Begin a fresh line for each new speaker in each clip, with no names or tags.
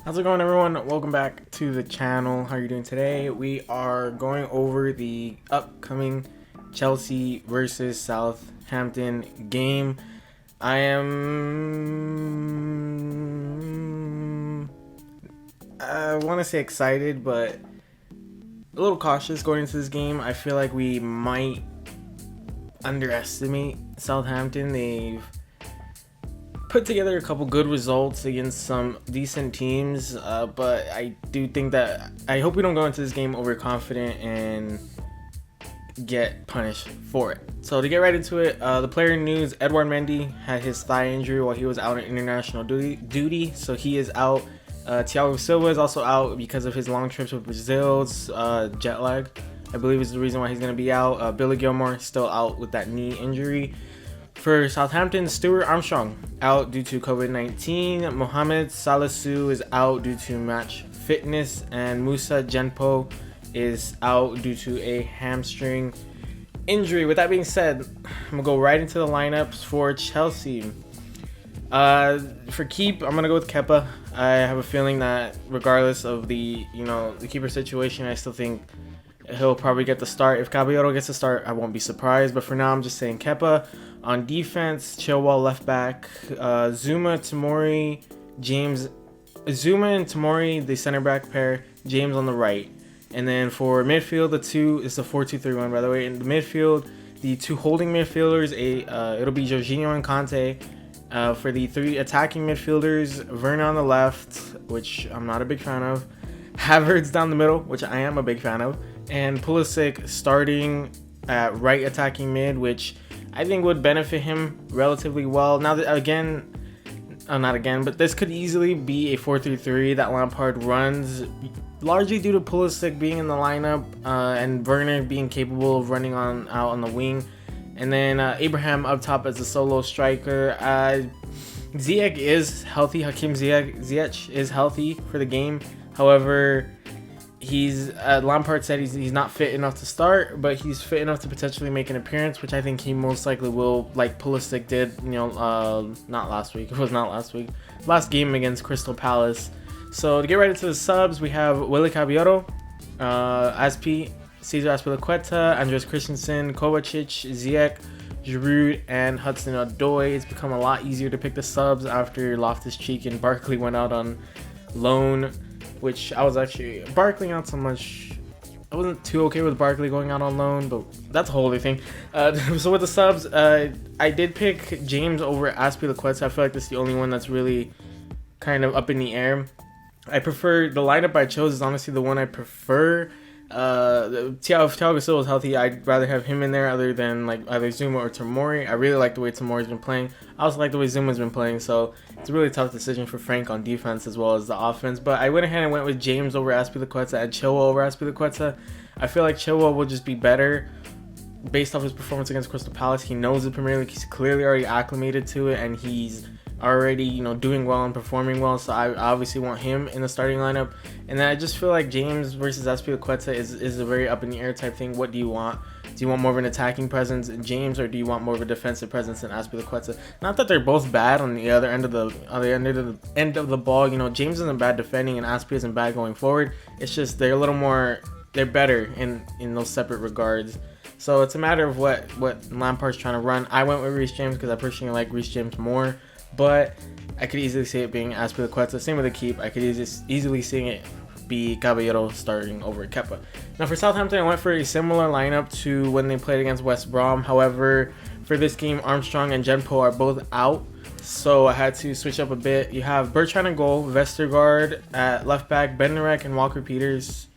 How's it going, everyone? Welcome back to the channel. How are you doing today? We are going over the upcoming Chelsea versus Southampton game. I want to say excited, but a little cautious going into this game. I feel like we might underestimate Southampton. They've put together a couple good results against some decent teams, but I do think that I hope we don't go into this game overconfident and get punished for it. So to get right into it, the player news: Edouard Mendy had his thigh injury while he was out on international duty, so he is out. Thiago Silva is also out because of his long trips with Brazil's jet lag, I believe, is the reason why he's going to be out. Billy Gilmore still out with that knee injury. For Southampton, Stuart Armstrong out due to COVID-19. Mohamed Salisu is out due to match fitness, and Musa Genpo is out due to a hamstring injury. With that being said, I'm gonna go right into the lineups for Chelsea. For keep, I'm gonna go with Kepa. I have a feeling that regardless of the keeper situation, I still think he'll probably get the start. If Caballero gets the start, I won't be surprised. But for now, I'm just saying Kepa. On defense, Chilwell left back, Zuma and Tomori, the center back pair, James on the right. And then for midfield, it's a 4-2-3-1, by the way. In the midfield, the two holding midfielders, it'll be Jorginho and Conte. For the three attacking midfielders, Werner on the left, which I'm not a big fan of, Havertz down the middle, which I am a big fan of, and Pulisic starting at right attacking mid, which I think would benefit him relatively well. Now, but this could easily be a 4-3-3 that Lampard runs, largely due to Pulisic being in the lineup and Werner being capable of running out on the wing. And then Abraham up top as a solo striker. Ziyech is healthy. Hakim Ziyech is healthy for the game. However, Lampard said he's not fit enough to start, but he's fit enough to potentially make an appearance, which I think he most likely will, like Pulisic did, not last week. It was not last week. Last game against Crystal Palace. So to get right into the subs, we have Willy Caballero, Cesar Azpilicueta, Andres Christensen, Kovacic, Ziyech, Giroud, and Hudson-Odoi. It's become a lot easier to pick the subs after Loftus-Cheek and Barkley went out on loan, which I was actually Barkley not so much. I wasn't too okay with Barkley going out on loan, but that's a whole other thing. So with the subs, I did pick James over Azpilicueta. I feel like this is the only one that's really kind of up in the air. I prefer the lineup I chose is honestly the one I prefer. Thiago Silva is healthy. I'd rather have him in there other than like either Zuma or Tomori. I really like the way Tomori's been playing. I also like the way Zuma's been playing, so it's a really tough decision for Frank on defense as well as the offense. But I went ahead and went with James over Azpilicueta and Chilwell over Azpilicueta. I feel like Chilwell will just be better based off his performance against Crystal Palace. He knows the Premier League. He's clearly already acclimated to it, and he's already doing well and performing well, so I obviously want him in the starting lineup. And then I just feel like James versus Azpilicueta is a very up in the air type thing. What do you want? Do you want more of an attacking presence in James, or do you want more of a defensive presence in Azpilicueta? Not that they're both bad on the other end of the ball. James isn't bad defending and Azpi isn't bad going forward. It's just they're better in those separate regards. So it's a matter of what Lampard's trying to run. I went with Reece James because I personally like Reece James more. But I could easily see it being Azpilicueta. Same with the keep. I could easily see it be Caballero starting over Kepa. Now for Southampton, I went for a similar lineup to when they played against West Brom. However, for this game, Armstrong and Genpo are both out, so I had to switch up a bit. You have Bertrand in goal, Vestergaard at left back, Bednarek and Walker Peters.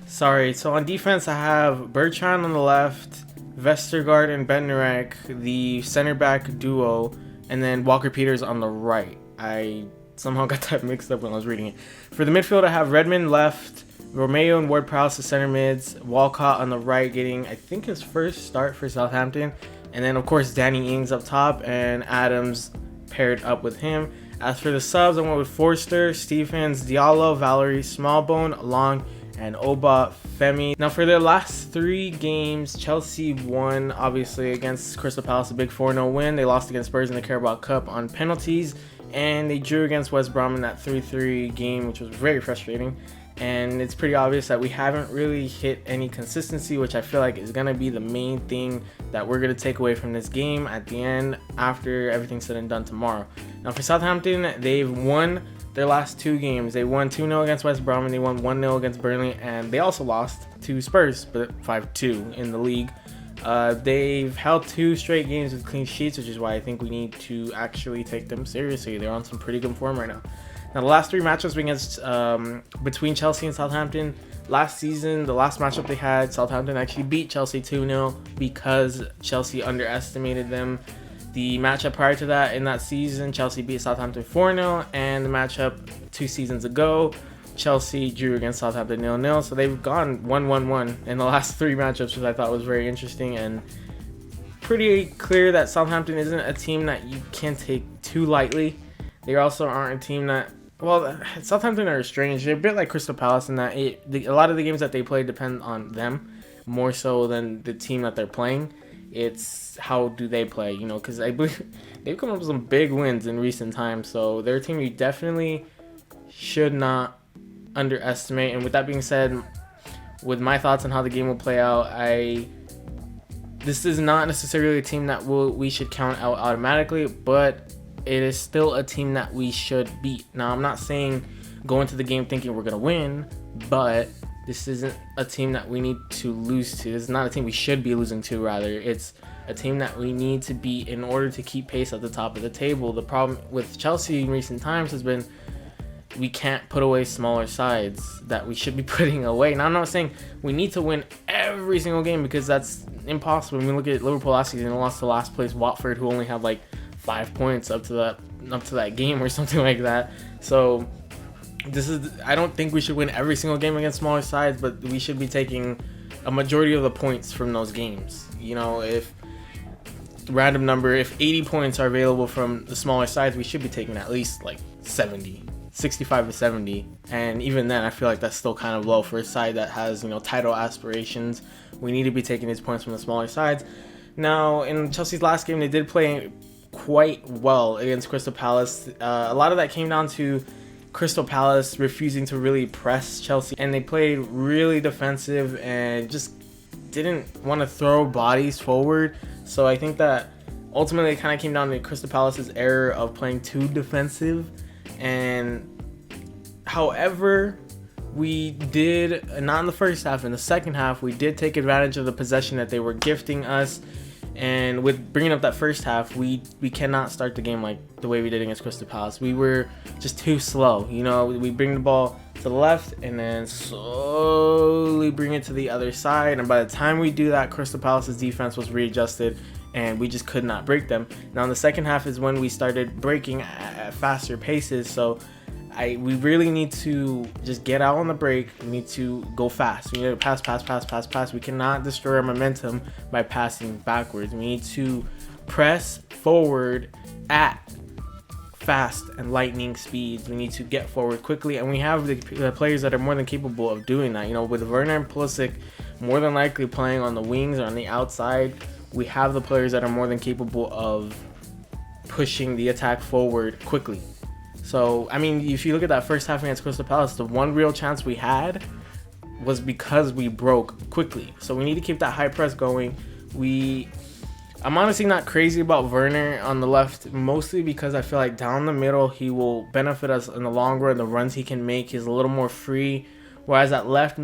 So on defense, I have Bertrand on the left, Vestergaard and Bednarek, the center back duo, and then Walker Peters on the right. I somehow got that mixed up when I was reading it. For the midfield, I have Redmond left, Romeo and Ward-Prowse the center mids, Walcott on the right getting, I think, his first start for Southampton. And then, of course, Danny Ings up top and Adams paired up with him. As for the subs, I went with Forster, Stephens, Diallo, Valerie, Smallbone, Long, and Oba Femi. Now for their last three games, Chelsea won obviously against Crystal Palace, a big 4-0 win. They lost against Spurs in the Carabao Cup on penalties, and they drew against West Brom in that 3-3 game, which was very frustrating. And it's pretty obvious that we haven't really hit any consistency, which I feel like is going to be the main thing that we're going to take away from this game at the end after everything's said and done tomorrow. Now for Southampton, they've won their last 2 games. They won 2-0 against West Brom and they won 1-0 against Burnley, and they also lost to Spurs, but 5-2 in the league. They've held 2 straight games with clean sheets, which is why I think we need to actually take them seriously. They're on some pretty good form right now. Now, the last 3 matchups against between Chelsea and Southampton last season, the last matchup they had, Southampton actually beat Chelsea 2-0 because Chelsea underestimated them. The matchup prior to that in that season, Chelsea beat Southampton 4-0, and the matchup 2 seasons ago, Chelsea drew against Southampton 0-0. So they've gone 1-1-1 in the last 3 matchups, which I thought was very interesting and pretty clear that Southampton isn't a team that you can take too lightly. They also aren't a team that, well, Southampton are strange. They're a bit like Crystal Palace in that a lot of the games that they play depend on them more so than the team that they're playing. It's how do they play, you know, because I believe they've come up with some big wins in recent times. So they're a team you definitely should not underestimate. And with that being said, with my thoughts on how the game will play out, this is not necessarily a team that we should count out automatically, but it is still a team that we should beat. Now, I'm not saying go into the game thinking we're going to win, but this isn't a team that we need to lose to. This is not a team we should be losing to, rather. It's a team that we need to beat in order to keep pace at the top of the table. The problem with Chelsea in recent times has been we can't put away smaller sides that we should be putting away. Now, I'm not saying we need to win every single game because that's impossible. When we look at Liverpool last season, they lost to last place Watford, who only had like 5 points up to that game or something like that. So I don't think we should win every single game against smaller sides, but we should be taking a majority of the points from those games. You know, if 80 points are available from the smaller sides, we should be taking at least like 65 to 70, and even then I feel like that's still kind of low for a side that has, you know, title aspirations. We need to be taking these points from the smaller sides. Now, in Chelsea's last game, they did play quite well against Crystal Palace. A lot of that came down to Crystal Palace refusing to really press Chelsea, and they played really defensive and just didn't want to throw bodies forward. So I think that ultimately it kind of came down to Crystal Palace's error of playing too defensive. And however, we did, not in the first half, in the second half, we did take advantage of the possession that they were gifting us. And with bringing up that first half, we cannot start the game like the way we did against Crystal Palace. We were just too slow. You know, we bring the ball to the left and then slowly bring it to the other side. And by the time we do that, Crystal Palace's defense was readjusted and we just could not break them. Now in the second half is when we started breaking at faster paces. So we really need to just get out on the break. We need to go fast. We need to pass. We cannot destroy our momentum by passing backwards. We need to press forward at fast and lightning speeds. We need to get forward quickly, and we have the players that are more than capable of doing that. You know, with Werner and Pulisic more than likely playing on the wings or on the outside, we have the players that are more than capable of pushing the attack forward quickly. So, I mean, if you look at that first half against Crystal Palace, the one real chance we had was because we broke quickly. So we need to keep that high press going. I'm honestly not crazy about Werner on the left, mostly because I feel like down the middle, he will benefit us in the long run. The runs he can make, he's a little more free. Whereas at left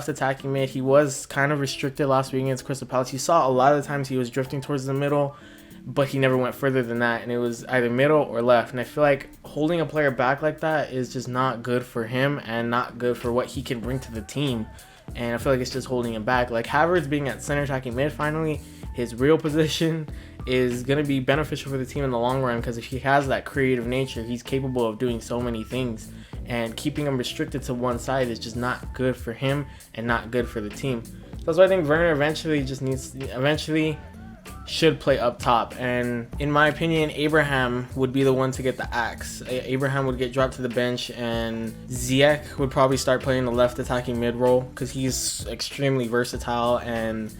attacking mid, he was kind of restricted last week against Crystal Palace. You saw a lot of the times he was drifting towards the middle, but he never went further than that, and it was either middle or left. And I feel like holding a player back like that is just not good for him and not good for what he can bring to the team. And I feel like it's just holding him back. Like Havertz being at center attacking mid finally, his real position is going to be beneficial for the team in the long run, because if he has that creative nature, he's capable of doing so many things. And keeping him restricted to one side is just not good for him and not good for the team. So that's why I think Werner eventually should play up top. And in my opinion, Abraham would be the one to get the axe. Abraham would get dropped to the bench, and Ziyech would probably start playing the left attacking mid role, because he's extremely versatile and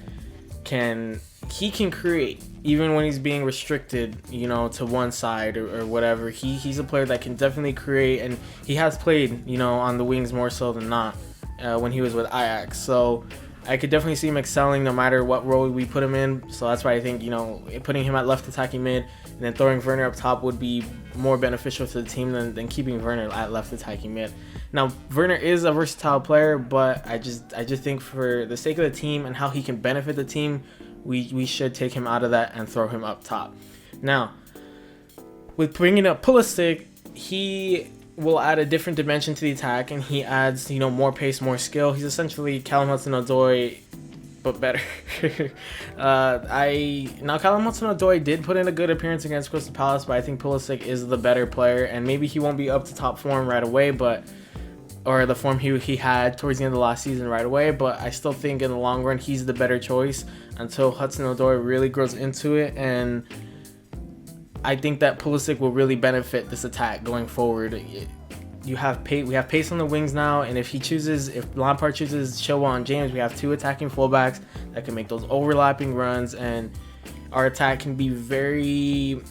can he can create even when he's being restricted, you know, to one side or whatever. He's a player that can definitely create, and he has played, you know, on the wings more so than not when he was with Ajax. So I could definitely see him excelling no matter what role we put him in. So that's why I think, you know, putting him at left attacking mid and then throwing Werner up top would be more beneficial to the team than keeping Werner at left attacking mid. Now, Werner is a versatile player, but I just think for the sake of the team and how he can benefit the team, we should take him out of that and throw him up top. Now, with bringing up Pulisic, he will add a different dimension to the attack, and he adds, you know, more pace, more skill. He's essentially Callum Hudson-Odoi, but better. Callum Hudson-Odoi did put in a good appearance against Crystal Palace, but I think Pulisic is the better player, and maybe he won't be up to top form right away, or the form he had towards the end of the last season right away, but I still think in the long run he's the better choice until Hudson-Odoi really grows into it, and I think that Pulisic will really benefit this attack going forward. We have pace on the wings now, and if Lampard chooses Chilwell and James, we have two attacking fullbacks that can make those overlapping runs, and our attack can be very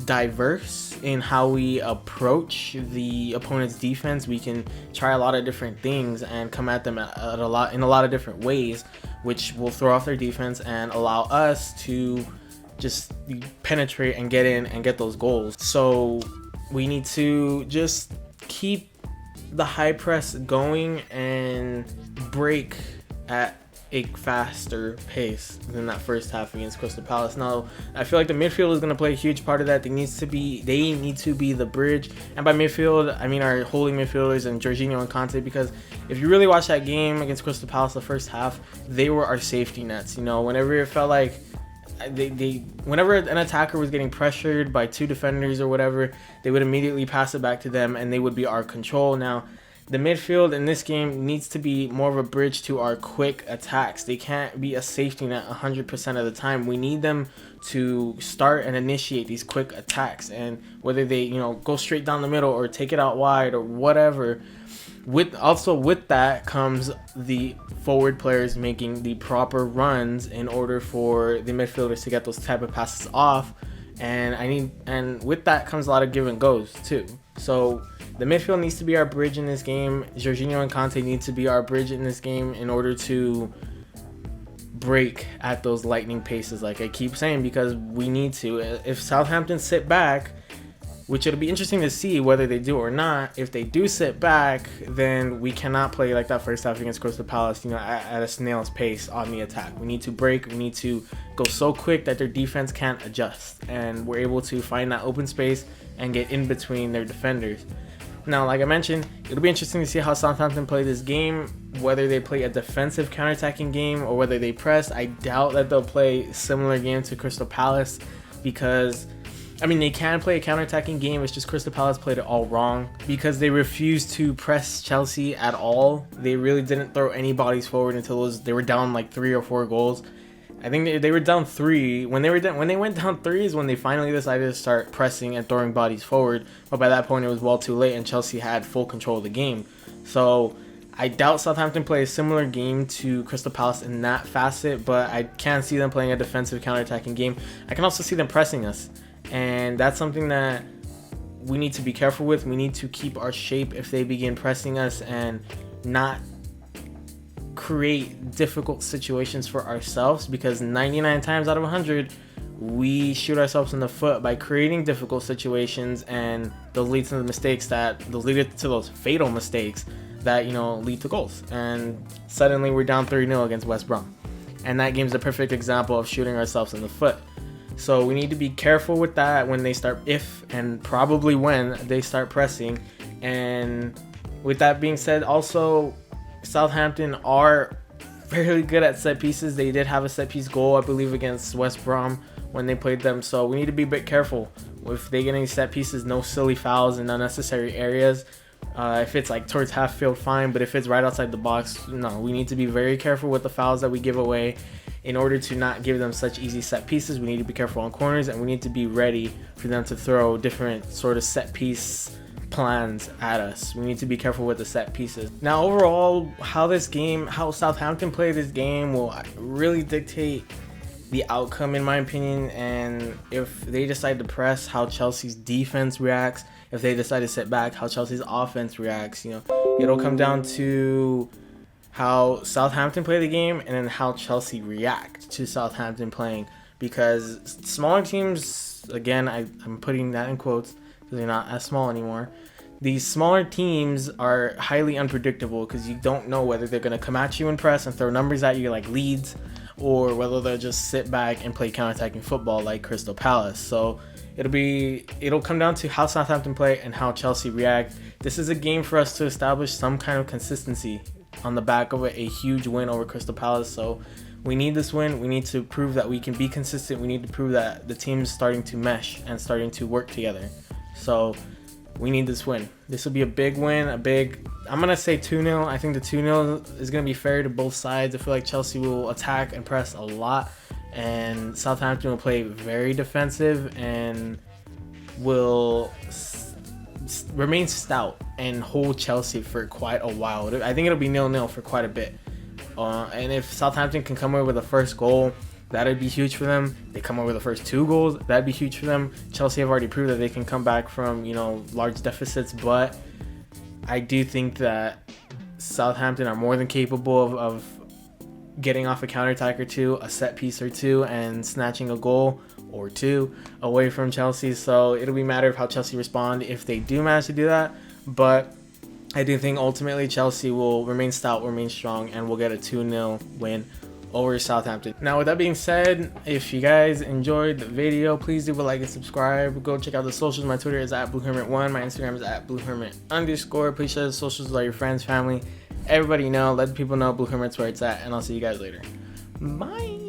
diverse in how we approach the opponent's defense. We can try a lot of different things and come at them in a lot of different ways, which will throw off their defense and allow us to just penetrate and get in and get those goals. So we need to just keep the high press going and break at a faster pace than that first half against Crystal Palace. Now, I feel like the midfield is going to play a huge part of that. They need to be the bridge, and by midfield I mean our holding midfielders and Jorginho and Conte, because if you really watch that game against Crystal Palace, the first half, they were our safety nets. You know, whenever it felt like whenever an attacker was getting pressured by two defenders or whatever, they would immediately pass it back to them and they would be our control. Now, the midfield in this game needs to be more of a bridge to our quick attacks. They can't be a safety net 100% of the time. We need them to start and initiate these quick attacks, and whether they, you know, go straight down the middle or take it out wide or whatever. With that comes the forward players making the proper runs in order for the midfielders to get those type of passes off, and with that comes a lot of give and goes too. So the midfield needs to be our bridge in this game. Jorginho and Conte need to be our bridge in this game in order to break at those lightning paces, like I keep saying, because we need to. If Southampton sit back, which it'll be interesting to see whether they do or not. If they do sit back, then we cannot play like that first half against Crystal Palace, you know, at a snail's pace on the attack. We need to break. We need to go so quick that their defense can't adjust, and we're able to find that open space and get in between their defenders. Now, like I mentioned, it'll be interesting to see how Southampton play this game, whether they play a defensive counterattacking game or whether they press. I doubt that they'll play a similar game to Crystal Palace, because I mean, they can play a counterattacking game. It's just Crystal Palace played it all wrong because they refused to press Chelsea at all. They really didn't throw any bodies forward until they were down like 3 or 4 goals. I think they were down 3. When they went down 3 is when they finally decided to start pressing and throwing bodies forward. But by that point, it was well too late, and Chelsea had full control of the game. So I doubt Southampton play a similar game to Crystal Palace in that facet, but I can see them playing a defensive counterattacking game. I can also see them pressing us. And that's something that we need to be careful with. We need to keep our shape if they begin pressing us and not create difficult situations for ourselves, because 99 times out of 100 we shoot ourselves in the foot by creating difficult situations, and those lead to those fatal mistakes that, you know, lead to goals. And suddenly we're down 3-0 against West Brom. And that game's a perfect example of shooting ourselves in the foot. So we need to be careful with that when they start, if and probably when they start pressing. And with that being said, also Southampton are fairly good at set pieces. They did have a set piece goal, I believe, against West Brom when they played them. So we need to be a bit careful if they get any set pieces. No silly fouls in unnecessary areas. If it's like towards half field, fine, but if it's right outside the box, no. We need to be very careful with the fouls that we give away in order to not give them such easy set pieces. We need to be careful on corners, and we need to be ready for them to throw different sort of set piece plans at us. We need to be careful with the set pieces. Now, overall, how Southampton play this game will really dictate the outcome, in my opinion. And if they decide to press, how Chelsea's defense reacts. If they decide to sit back, how Chelsea's offense reacts. You know, it'll come down to how Southampton play the game and then how Chelsea react to Southampton playing. Because smaller teams, again, I'm putting that in quotes because they're not as small anymore. These smaller teams are highly unpredictable because you don't know whether they're going to come at you and press and throw numbers at you like Leeds, or whether they'll just sit back and play counterattacking football like Crystal Palace. So it'll come down to how Southampton play and how Chelsea react. This is a game for us to establish some kind of consistency on the back of a huge win over Crystal Palace. So we need this win. We need to prove that we can be consistent. We need to prove that the team is starting to mesh and starting to work together. So we need this win. This will be a big win, I'm going to say 2-0. I think the 2-0 is going to be fair to both sides. I feel like Chelsea will attack and press a lot, and Southampton will play very defensive and will remain stout and hold Chelsea for quite a while. I think it'll be 0-0 for quite a bit. And if Southampton can come away with the first goal, that'd be huge for them. They come over the first 2 goals, that'd be huge for them. Chelsea have already proved that they can come back from, large deficits, but I do think that Southampton are more than capable of getting off a counterattack or two, a set piece or two, and snatching a goal or 2 away from Chelsea. So it'll be a matter of how Chelsea respond if they do manage to do that. But I do think ultimately Chelsea will remain stout, remain strong, and we'll get a 2-0 win over Southampton. Now, with that being said, if you guys enjoyed the video, please do a like and subscribe. Go check out the socials. My Twitter is @BlueHermit1. My Instagram is @BlueHermit_. Please share the socials with all your friends, family, everybody know. Let people know Blue Hermit's where it's at, and I'll see you guys later. Bye.